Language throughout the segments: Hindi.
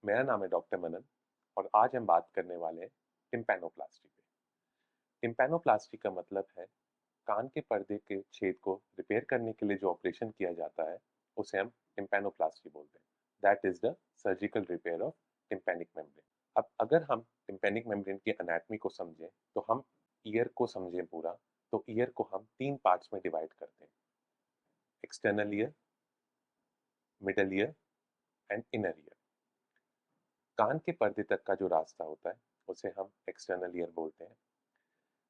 मेरा नाम है डॉक्टर मनन और आज हम बात करने वाले हैं टिम्पैनोप्लास्टी पे। टिम्पैनोप्लास्टी का मतलब है कान के पर्दे के छेद को रिपेयर करने के लिए जो ऑपरेशन किया जाता है उसे हम टिम्पैनोप्लास्टी बोलते हैं। That is the surgical repair of tympanic membrane. अब अगर हम टिम्पैनिक मेम्ब्रेन की एनाटॉमी को समझें तो हम ईयर को समझें पूरा, तो ईयर को हम 3 पार्ट्स में डिवाइड करते हैं। External ear, middle ear and inner ear. कान के पर्दे तक का जो रास्ता होता है उसे हम एक्सटर्नल ईयर बोलते हैं।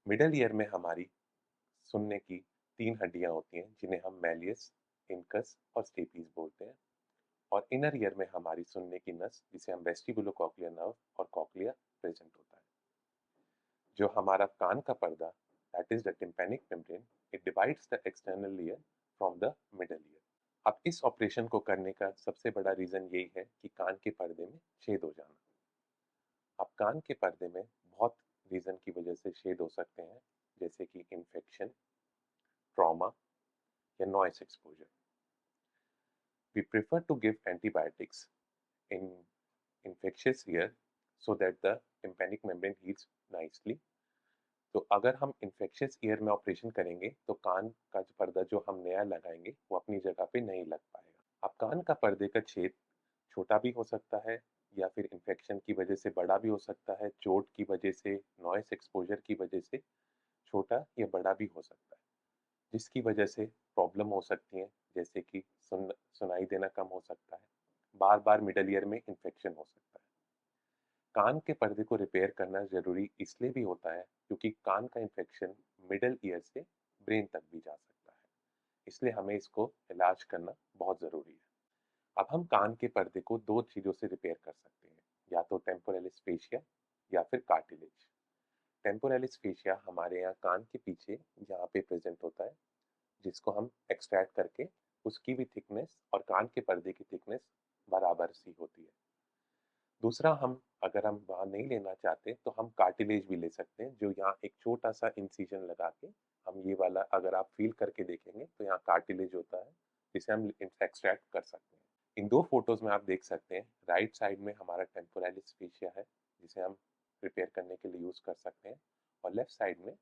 मिडल ईयर में हमारी सुनने की 3 हड्डियां होती हैं जिन्हें हम मैलियस, इनकस और स्टेपीज बोलते हैं। और इनर ईयर में हमारी सुनने की नस जिसे हम वेस्टिबुलोकॉक्लियर नर्व और कॉक्लिया प्रेजेंट होता है। जो हमारा कान का पर्दा, that is the tympanic membrane, it divides the external ear from the middle ear. अब इस ऑपरेशन को करने का सबसे बड़ा रीजन यही है कि कान के पर्दे में छेद हो जाना। अब कान के पर्दे में बहुत रीजन की वजह से छेद हो सकते हैं, जैसे कि इन्फेक्शन, ट्रॉमा या noise exposure. We prefer to give antibiotics in infectious ear so that the tympanic membrane heals nicely. तो अगर हम इन्फेक्शियस ईयर में ऑपरेशन करेंगे तो कान का जो पर्दा जो हम नया लगाएंगे वो अपनी जगह पे नहीं लग पाएगा। अब कान का पर्दे का छेद छोटा भी हो सकता है या फिर इन्फेक्शन की वजह से बड़ा भी हो सकता है, चोट की वजह से, नॉइस एक्सपोजर की वजह से छोटा या बड़ा भी हो सकता है, जिसकी वजह से प्रॉब्लम हो सकती है, जैसे कि सुनाई देना कम हो सकता है, बार बार मिडल ईयर में इन्फेक्शन हो सकता है। कान के पर्दे को रिपेयर करना जरूरी इसलिए भी होता है क्योंकि कान का इन्फेक्शन मिडल ईयर से ब्रेन तक भी जा सकता है, इसलिए हमें इसको इलाज करना बहुत ज़रूरी है। अब हम कान के पर्दे को दो चीज़ों से रिपेयर कर सकते हैं, या तो टेम्पोरलिस फेशिया या फिर कार्टिलेज। टेम्पोरलिस फेशिया हमारे यहाँ कान के पीछे यहाँ पे प्रेजेंट होता है, जिसको हम एक्सट्रैक्ट करके उसकी भी थिकनेस और कान के पर्दे की थिकनेस बराबर सी होती है। दूसरा, हम अगर हम वहाँ नहीं लेना चाहते तो हम कार्टिलेज भी ले सकते हैं, जो यहाँ एक छोटा सा इंसिजन लगा के हम ये वाला अगर आप फील करके देखेंगे तो यहाँ कार्टिलेज होता है, जिसे हम एक्सट्रैक्ट कर सकते हैं। इन दो फोटोज में आप देख सकते हैं, राइट साइड में हमारा टेम्पोरलिस फेशिया है जिसे हम रिपेयर करने के लिए यूज कर सकते हैं, और लेफ्ट साइड में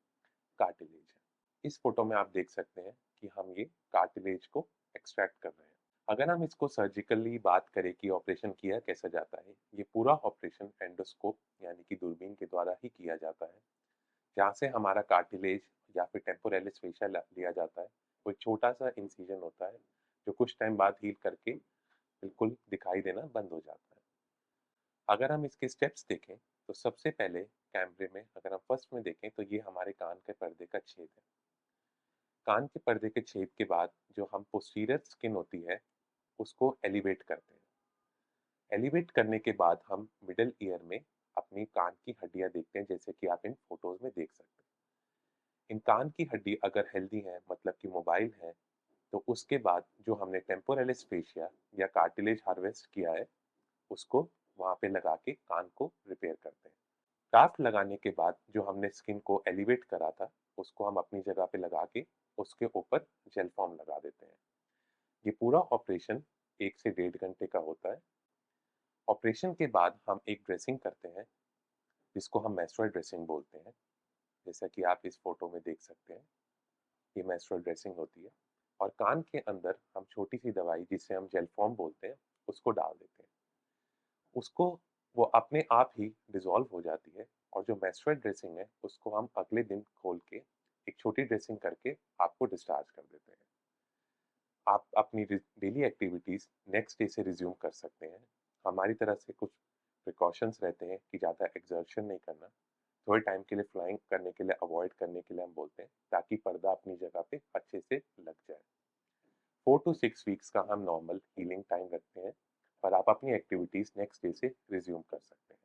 कार्टिलेज है। इस फोटो में आप देख सकते हैं कि हम ये कार्टिलेज को एक्सट्रैक्ट कर रहे हैं। अगर हम इसको सर्जिकली बात करें कि ऑपरेशन किया कैसे जाता है, ये पूरा ऑपरेशन एंडोस्कोप यानी कि दूरबीन के द्वारा ही किया जाता है, जहाँ से हमारा कार्टिलेज या फिर टेम्पोरलिस फेशिया लिया जाता है। कोई छोटा सा इंसिजन होता है जो कुछ टाइम बाद हील करके बिल्कुल दिखाई देना बंद हो जाता है। अगर हम इसके स्टेप्स देखें तो सबसे पहले कैमरे में अगर हम फर्स्ट में देखें तो ये हमारे कान के पर्दे का छेद है। कान के पर्दे के छेद के बाद जो हम पोस्टीरियर स्किन होती है उसको एलिवेट करते हैं। एलिवेट करने के बाद हम मिडल ईयर में अपनी कान की हड्डियां देखते हैं, जैसे कि आप इन फोटोज में देख सकते हैं। इन कान की हड्डी अगर हेल्दी है, मतलब कि मोबाइल है, तो उसके बाद जो हमने टेम्पोरलिस फेशिया या कार्टिलेज हार्वेस्ट किया है उसको वहां पे लगा के कान को रिपेयर करते हैं। ग्राफ्ट लगाने के बाद जो हमने स्किन को एलिवेट करा था उसको हम अपनी जगह पे लगा के उसके ऊपर जेल फॉर्म लगा देते हैं। ये पूरा ऑपरेशन 1 से 1.5 घंटे का होता है। ऑपरेशन के बाद हम एक ड्रेसिंग करते हैं जिसको हम मेंस्ट्रुअल ड्रेसिंग बोलते हैं, जैसा कि आप इस फोटो में देख सकते हैं। ये मेंस्ट्रुअल ड्रेसिंग होती है और कान के अंदर हम छोटी सी दवाई जिसे हम जेल फॉर्म बोलते हैं उसको डाल देते हैं। उसको वो अपने आप ही डिसॉल्व हो जाती है, और जो मेंस्ट्रुअल ड्रेसिंग है उसको हम अगले दिन खोल के एक छोटी ड्रेसिंग करके आपको डिस्चार्ज कर देते हैं। आप अपनी डेली एक्टिविटीज़ नेक्स्ट डे से रिज्यूम कर सकते हैं। हमारी तरफ से कुछ प्रिकॉशंस रहते हैं कि ज़्यादा एक्सर्शन नहीं करना, थोड़े टाइम के लिए फ्लाइंग करने के लिए अवॉइड करने के लिए हम बोलते हैं, ताकि पर्दा अपनी जगह पे अच्छे से लग जाए। 4 to 6 वीक्स का हम नॉर्मल हीलिंग टाइम रखते हैं, पर आप अपनी एक्टिविटीज़ नेक्स्ट डे से रिज्यूम कर सकते हैं।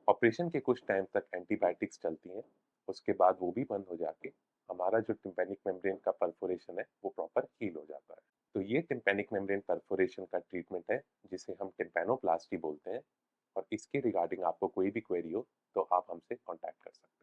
ऑपरेशन के कुछ टाइम तक एंटीबायोटिक्स चलती हैं, उसके बाद वो भी बंद हो जाके हमारा जो टिम्पैनिक मेम्ब्रेन का परफोरेशन है वो प्रॉपर हील हो जाता है। तो ये टिम्पैनिक मेम्ब्रेन परफोरेशन का ट्रीटमेंट है जिसे हम टिम्पैनोप्लास्टी बोलते हैं, और इसके रिगार्डिंग आपको कोई भी क्वेरी हो तो आप हमसे कॉन्टैक्ट कर सकते हैं।